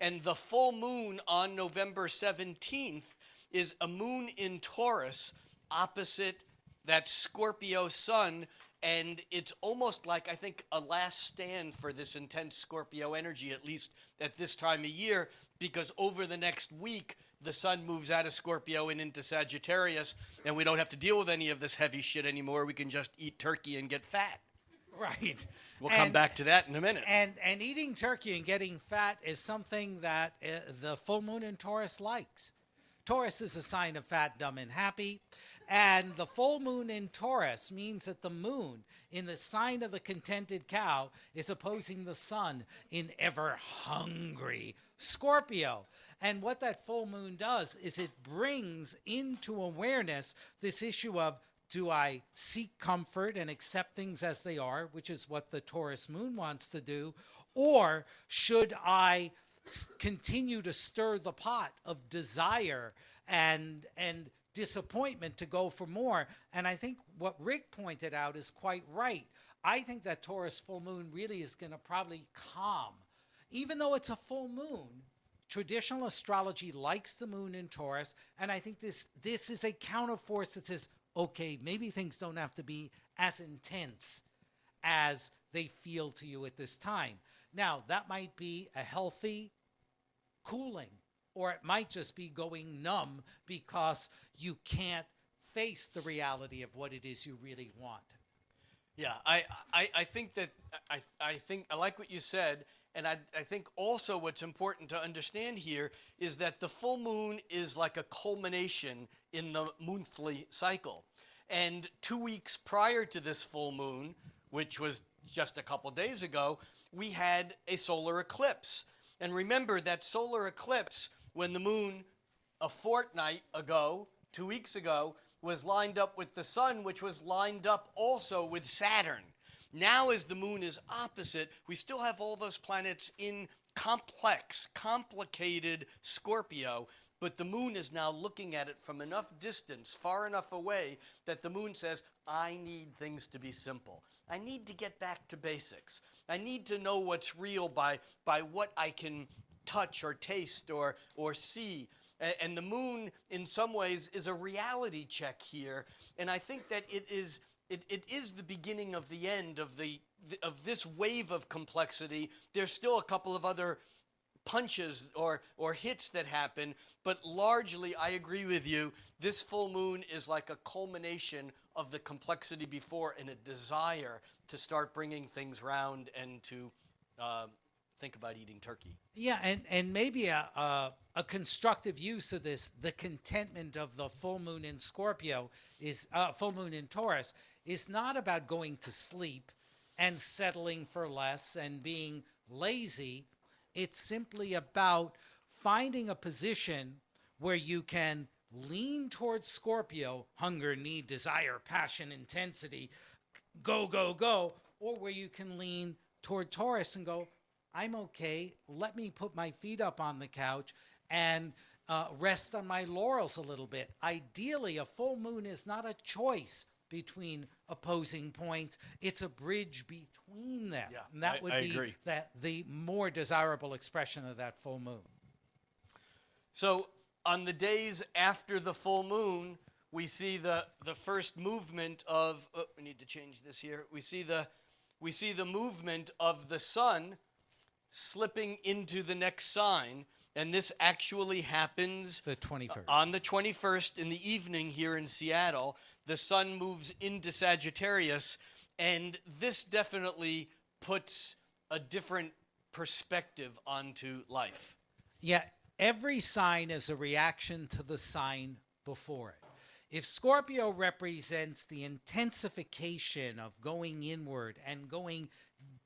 And the full moon on November 17th is a moon in Taurus opposite that Scorpio sun. And it's almost like, I think, a last stand for this intense Scorpio energy, at least at this time of year, because over the next week, the sun moves out of Scorpio and into Sagittarius, and we don't have to deal with any of this heavy shit anymore. We can just eat turkey and get fat. Right. We'll come back to that in a minute. And eating turkey and getting fat is something that the full moon in Taurus likes. Taurus is a sign of fat, dumb, and happy. And the full moon in Taurus means that the moon in the sign of the contented cow is opposing the sun in ever hungry Scorpio. And what that full moon does is it brings into awareness this issue of, do I seek comfort and accept things as they are, which is what the Taurus moon wants to do, or should I continue to stir the pot of desire and disappointment to go for more? And I think what Rick pointed out is quite right. I think that Taurus full moon really is going to probably calm. Even though it's a full moon, traditional astrology likes the moon in Taurus, and I think this is a counterforce that says, okay, maybe things don't have to be as intense as they feel to you at this time. Now, that might be a healthy cooling, or it might just be going numb because you can't face the reality of what it is you really want. Yeah, I think that I think I like what you said, and I think also what's important to understand here is that the full moon is like a culmination in the monthly cycle. And 2 weeks prior to this full moon, which was just a couple days ago, we had a solar eclipse. And remember that solar eclipse, when the moon a fortnight ago, 2 weeks ago, was lined up with the sun, which was lined up also with Saturn. Now, as the moon is opposite, we still have all those planets in complex, complicated Scorpio, but the moon is now looking at it from enough distance, far enough away, that the moon says, I need things to be simple. I need to get back to basics. I need to know what's real by what I can touch or taste or see. And the moon, in some ways, is a reality check here. And I think that it is the beginning of the end of of this wave of complexity. There's still a couple of other punches or hits that happen, but largely I agree with you. This full moon is like a culmination of the complexity before and a desire to start bringing things round and to think about eating turkey. Yeah, and maybe a constructive use of this, the contentment of the full moon in Scorpio is full moon in Taurus is not about going to sleep and settling for less and being lazy. It's simply about finding a position where you can lean towards Scorpio, hunger, need, desire, passion, intensity, go, go, go, or where you can lean toward Taurus and go, I'm okay. Let me put my feet up on the couch and rest on my laurels a little bit. Ideally, a full moon is not a choice between opposing points. It's a bridge between them. Yeah, And that would I be agree. the more desirable expression of that full moon. So on the days after the full moon, we see the first movement of. Oh, we need to change this here. We see the movement of the sun slipping into the next sign, and this actually happens The 21st. on the 21st in the evening here in Seattle. The sun moves into Sagittarius, and this definitely puts a different perspective onto life. Yeah, every sign is a reaction to the sign before it. If Scorpio represents the intensification of going inward and going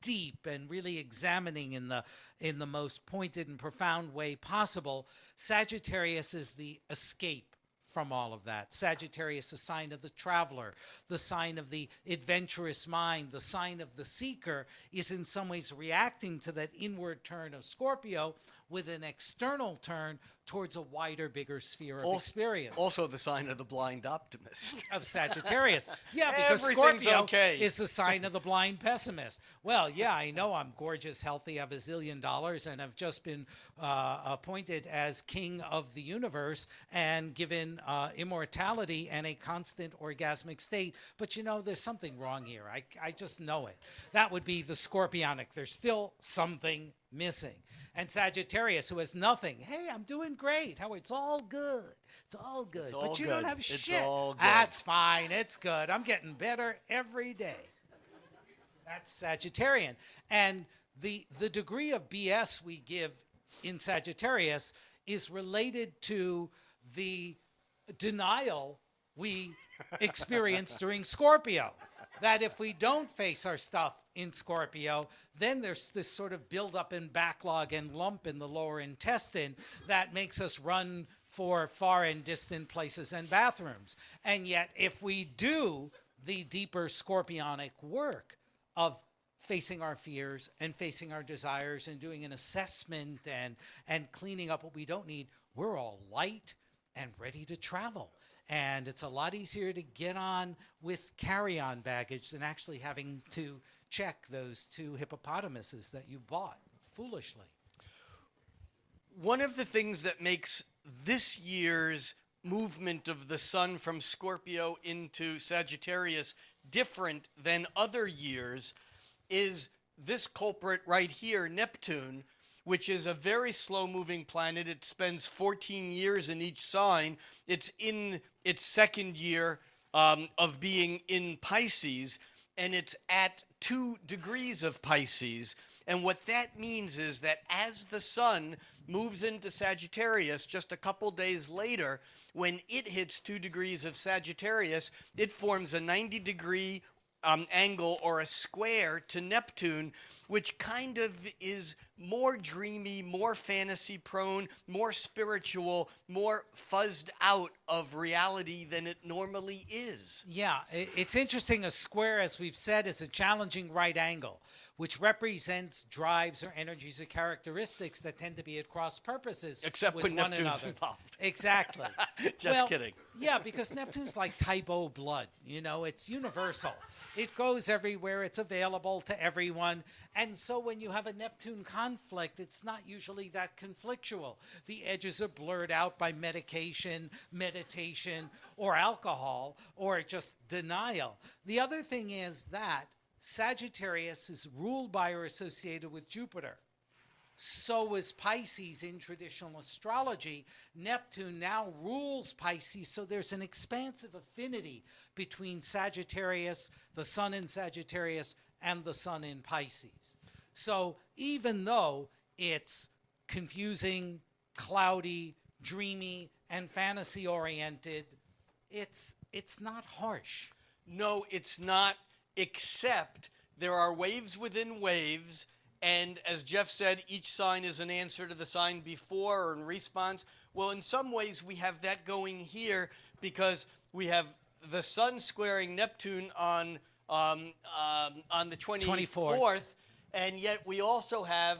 deep and really examining in the most pointed and profound way possible, Sagittarius is the escape from all of that. Sagittarius, a sign of the traveler, the sign of the adventurous mind, the sign of the seeker, is in some ways reacting to that inward turn of Scorpio with an external turn towards a wider, bigger sphere of experience. Also the sign of the blind optimist. Of Sagittarius. Yeah, because Everything's Scorpio okay. is the sign of the blind pessimist. Well, yeah, I know I'm gorgeous, healthy, have $1 zillion, and have just been appointed as king of the universe and given immortality and a constant orgasmic state. But you know, there's something wrong here. I just know it. That would be the Scorpionic. There's still something missing. And Sagittarius, who has nothing. Hey, I'm doing great. How it's all good. It's all good. It's all but you don't good. have It's shit. all good. That's fine. It's good. I'm getting better every day. That's Sagittarian. And the degree of BS we give in Sagittarius is related to the denial we experience during Scorpio. That if we don't face our stuff in Scorpio, then there's this sort of buildup and backlog and lump in the lower intestine that makes us run for far and distant places and bathrooms. And yet, if we do the deeper scorpionic work of facing our fears and facing our desires and doing an assessment and cleaning up what we don't need, we're all light and ready to travel. And it's a lot easier to get on with carry-on baggage than actually having to check those 2 hippopotamuses that you bought foolishly. One of the things that makes this year's movement of the sun from Scorpio into Sagittarius different than other years is this culprit right here, Neptune, which is a very slow-moving planet. It spends 14 years in each sign. It's in its second year of being in Pisces, and it's at 2 degrees of Pisces. And what that means is that as the sun moves into Sagittarius just a couple days later, when it hits 2 degrees of Sagittarius, it forms a 90-degree angle or a square to Neptune, which kind of is more dreamy, more fantasy prone, more spiritual, more fuzzed out of reality than it normally is. Yeah, it's interesting. A square, as we've said, is a challenging right angle, which represents drives or energies or characteristics that tend to be at cross purposes Except with when one Neptune's another. involved. Exactly. Just kidding. Yeah, because Neptune's like type O blood. You know, it's universal. It goes everywhere. It's available to everyone. And so when you have a Neptune conflict, it's not usually that conflictual. The edges are blurred out by medication, meditation, or alcohol, or just denial. The other thing is that Sagittarius is ruled by or associated with Jupiter. So is Pisces in traditional astrology. Neptune now rules Pisces, so there's an expansive affinity between Sagittarius, the sun in Sagittarius, and the sun in Pisces. So even though it's confusing, cloudy, dreamy, and fantasy-oriented, it's not harsh. No, it's not, except there are waves within waves. And as Jeff said, each sign is an answer to the sign before or in response. Well, in some ways, we have that going here because we have the sun squaring Neptune on the 24th. And yet we also have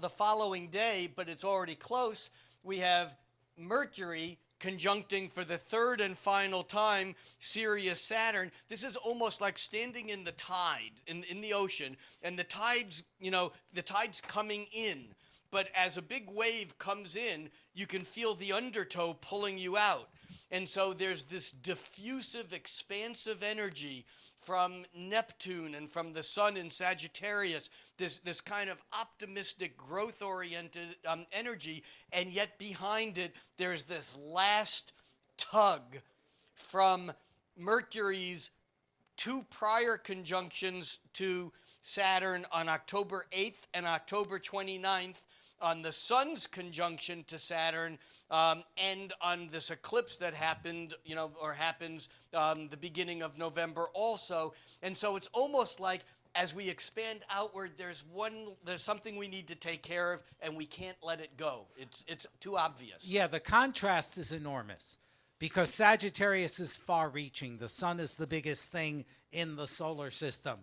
the following day, but it's already close, we have Mercury conjuncting for the third and final time Sirius Saturn. This is almost like standing in the tide, in the ocean, and the tide's, the tide's coming in. But as a big wave comes in, you can feel the undertow pulling you out. And so there's this diffusive, expansive energy from Neptune and from the sun in Sagittarius, this kind of optimistic, growth-oriented energy, and yet behind it, there's this last tug from Mercury's two prior conjunctions to Saturn on October 8th and October 29th, on the sun's conjunction to Saturn, and on this eclipse that happened, or happens the beginning of November also. And so it's almost like as we expand outward, there's something we need to take care of, and we can't let it go. It's too obvious. Yeah, the contrast is enormous because Sagittarius is far-reaching. The sun is the biggest thing in the solar system.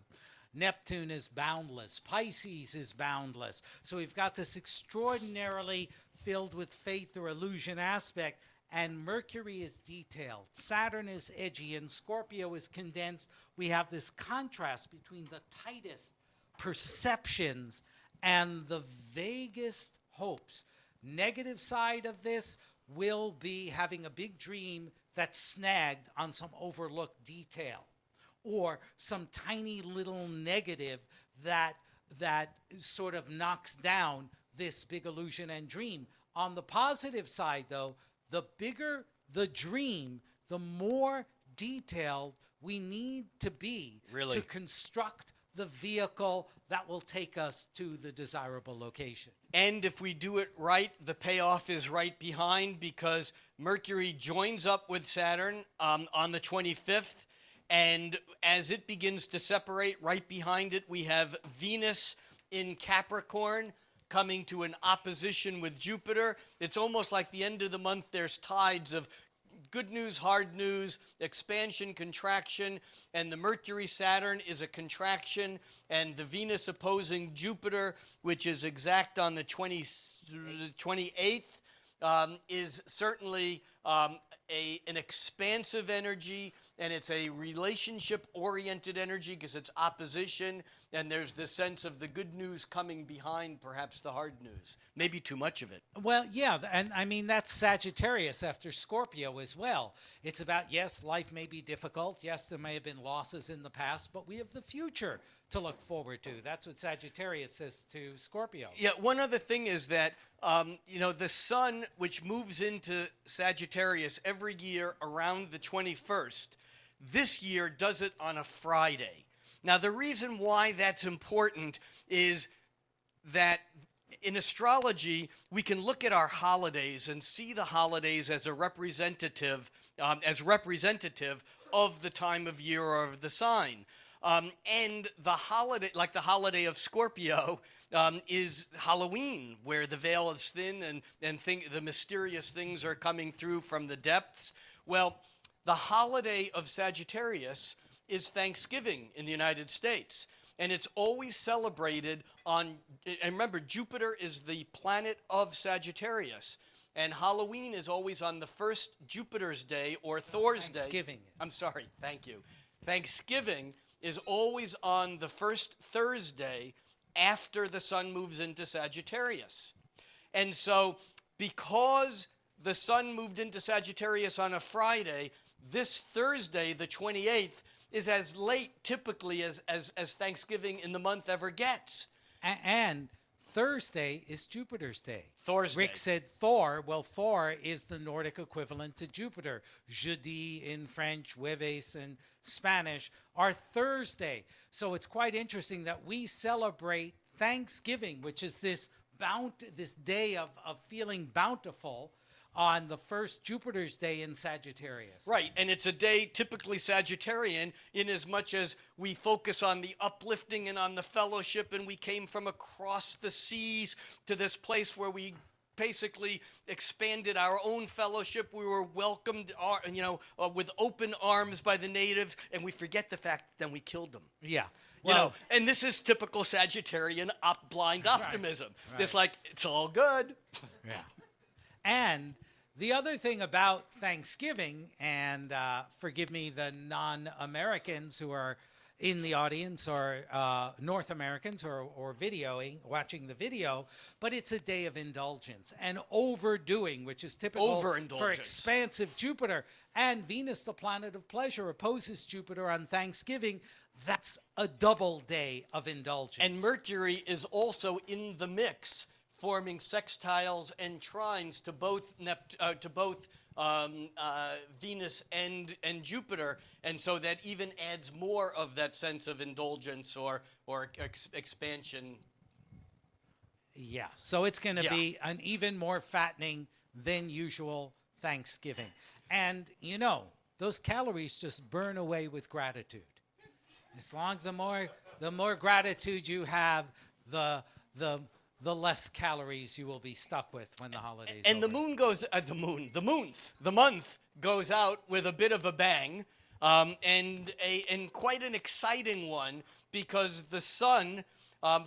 Neptune is boundless. Pisces is boundless. So we've got this extraordinarily filled with faith or illusion aspect, and Mercury is detailed. Saturn is edgy, and Scorpio is condensed. We have this contrast between the tightest perceptions and the vaguest hopes. Negative side of this will be having a big dream that's snagged on some overlooked detail, or some tiny little negative that sort of knocks down this big illusion and dream. On the positive side, though, the bigger the dream, the more detailed we need to be to construct the vehicle that will take us to the desirable location. And if we do it right, the payoff is right behind, because Mercury joins up with Saturn on the 25th. And as it begins to separate, right behind it, we have Venus in Capricorn coming to an opposition with Jupiter. It's almost like the end of the month, there's tides of good news, hard news, expansion, contraction, and the Mercury-Saturn is a contraction, and the Venus opposing Jupiter, which is exact on the 28th, is certainly an expansive energy, and it's a relationship-oriented energy because it's opposition, and there's this sense of the good news coming behind perhaps the hard news. Maybe too much of it. Well, yeah, and I mean, that's Sagittarius after Scorpio as well. It's about, yes, life may be difficult. Yes, there may have been losses in the past, but we have the future to look forward to. That's what Sagittarius says to Scorpio. Yeah, one other thing is that, the sun, which moves into Sagittarius every year around the 21st, this year does it on a Friday. Now, the reason why that's important is that in astrology, we can look at our holidays and see the holidays as a representative of the time of year or of the sign. And the holiday, like the holiday of Scorpio, is Halloween, where the veil is thin and the mysterious things are coming through from the depths. Well, the holiday of Sagittarius is Thanksgiving in the United States. And it's always celebrated on, and remember, Jupiter is the planet of Sagittarius. And Halloween is always on the first Jupiter's Day or Thor's Day. Thanksgiving. I'm sorry, thank you. Thanksgiving is always on the first Thursday after the sun moves into Sagittarius. And so, because the sun moved into Sagittarius on a Friday, this Thursday, the 28th, is as late typically as Thanksgiving in the month ever gets. And Thursday is Jupiter's day. Thor's Rick day. said Thor. Well, Thor is the Nordic equivalent to Jupiter. Jeudi in French, Jueves in Spanish are Thursday. So it's quite interesting that we celebrate Thanksgiving, which is this day of feeling bountiful, on the first Jupiter's day in Sagittarius. Right, and it's a day typically Sagittarian in as much as we focus on the uplifting and on the fellowship, and we came from across the seas to this place where we basically expanded our own fellowship. We were welcomed, with open arms by the natives, and we forget the fact that then we killed them. Yeah. Well, and this is typical Sagittarian blind optimism. Right. It's like, it's all good. Yeah. And The other thing about Thanksgiving, and forgive me, the non-Americans who are in the audience, or North Americans or videoing, watching the video, but it's a day of indulgence and overdoing, which is typical for Overindulgence. expansive Jupiter. And Venus, the planet of pleasure, opposes Jupiter on Thanksgiving. That's a double day of indulgence. And Mercury is also in the mix, forming sextiles and trines to both Venus and Jupiter, and so that even adds more of that sense of indulgence or expansion. Yeah, so it's going to Yeah. be an even more fattening than usual Thanksgiving. And you know, those calories just burn away with gratitude. As long as the more gratitude you have, the less calories you will be stuck with when the holidays. And over. the month goes out with a bit of a bang, and quite an exciting one, because the sun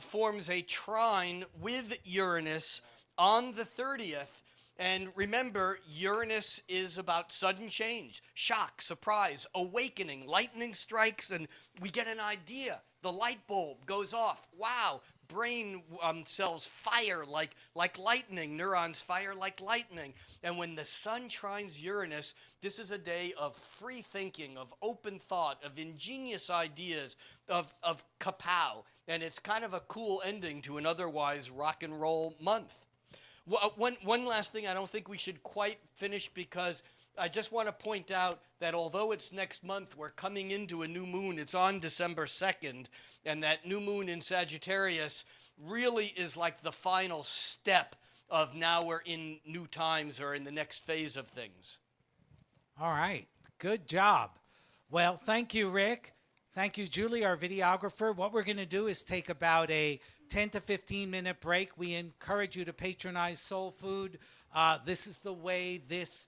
forms a trine with Uranus on the 30th. And remember, Uranus is about sudden change, shock, surprise, awakening, lightning strikes, and we get an idea. The light bulb goes off. Wow. Brain cells fire like lightning. Neurons fire like lightning. And when the sun trines Uranus, this is a day of free thinking, of open thought, of ingenious ideas, of kapow. And it's kind of a cool ending to an otherwise rock and roll month. One last thing I don't think we should quite finish, because I just want to point out that although it's next month, we're coming into a new moon. It's on December 2nd, and that new moon in Sagittarius really is like the final step of now we're in new times, or in the next phase of things. All right, good job. Well, thank you, Rick. Thank you, Julie, our videographer. What we're going to do is take about a 10 to 15-minute break. We encourage you to patronize Soul Food. This is the way this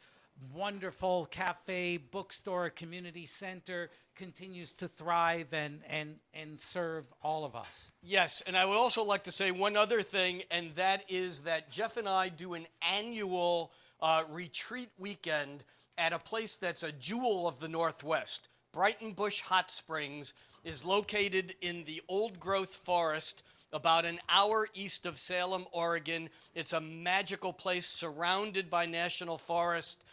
wonderful cafe, bookstore, community center continues to thrive and serve all of us. Yes, and I would also like to say one other thing, and that is that Jeff and I do an annual retreat weekend at a place that's a jewel of the Northwest. Brighton Bush Hot Springs is located in the old-growth forest about an hour east of Salem, Oregon. It's a magical place surrounded by national forest.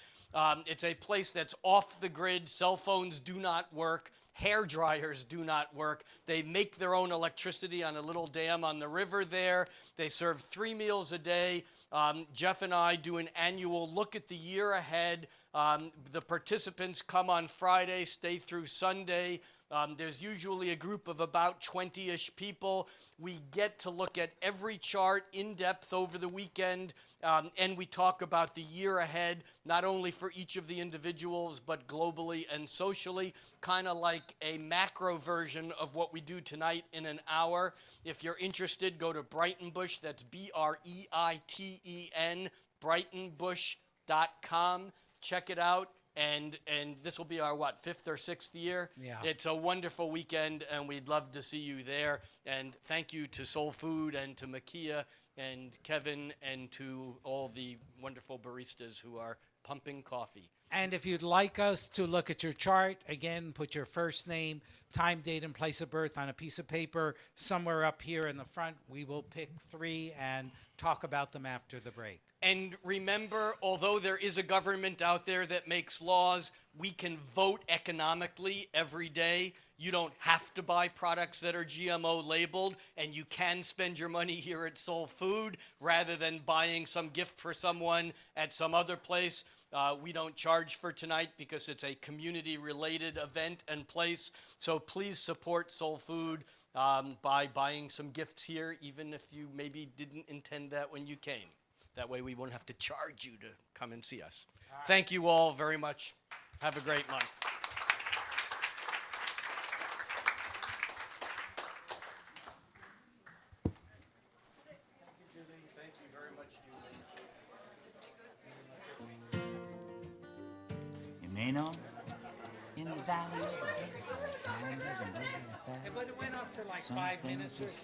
It's a place that's off the grid. Cell phones do not work. Hair dryers do not work. They make their own electricity on a little dam on the river there. They serve 3 meals a day. Jeff and I do an annual look at the year ahead. The participants come on Friday, stay through Sunday. There's usually a group of about 20-ish people. We get to look at every chart in depth over the weekend, and we talk about the year ahead, not only for each of the individuals, but globally and socially, kind of like a macro version of what we do tonight in an hour. If you're interested, go to Brighton Bush. That's BREITEN, brightonbush.com. Check it out. And this will be our, 5th or 6th year? Yeah. It's a wonderful weekend, and we'd love to see you there. And thank you to Soul Food and to Makia and Kevin and to all the wonderful baristas who are pumping coffee. And if you'd like us to look at your chart, again, put your first name, time, date, and place of birth on a piece of paper somewhere up here in the front. We will pick 3 and talk about them after the break. And remember, although there is a government out there that makes laws, we can vote economically every day. You don't have to buy products that are GMO labeled, and you can spend your money here at Soul Food rather than buying some gift for someone at some other place. We don't charge for tonight because it's a community-related event and place. So please support Soul Food by buying some gifts here, even if you maybe didn't intend that when you came. That way we won't have to charge you to come and see us. Right. Thank you all very much. Have a great month. Thank you, Julie. Thank you very much, Julie. You may know, in the valley of the death, time doesn't go very fast. But it went on for like 5 minutes or so.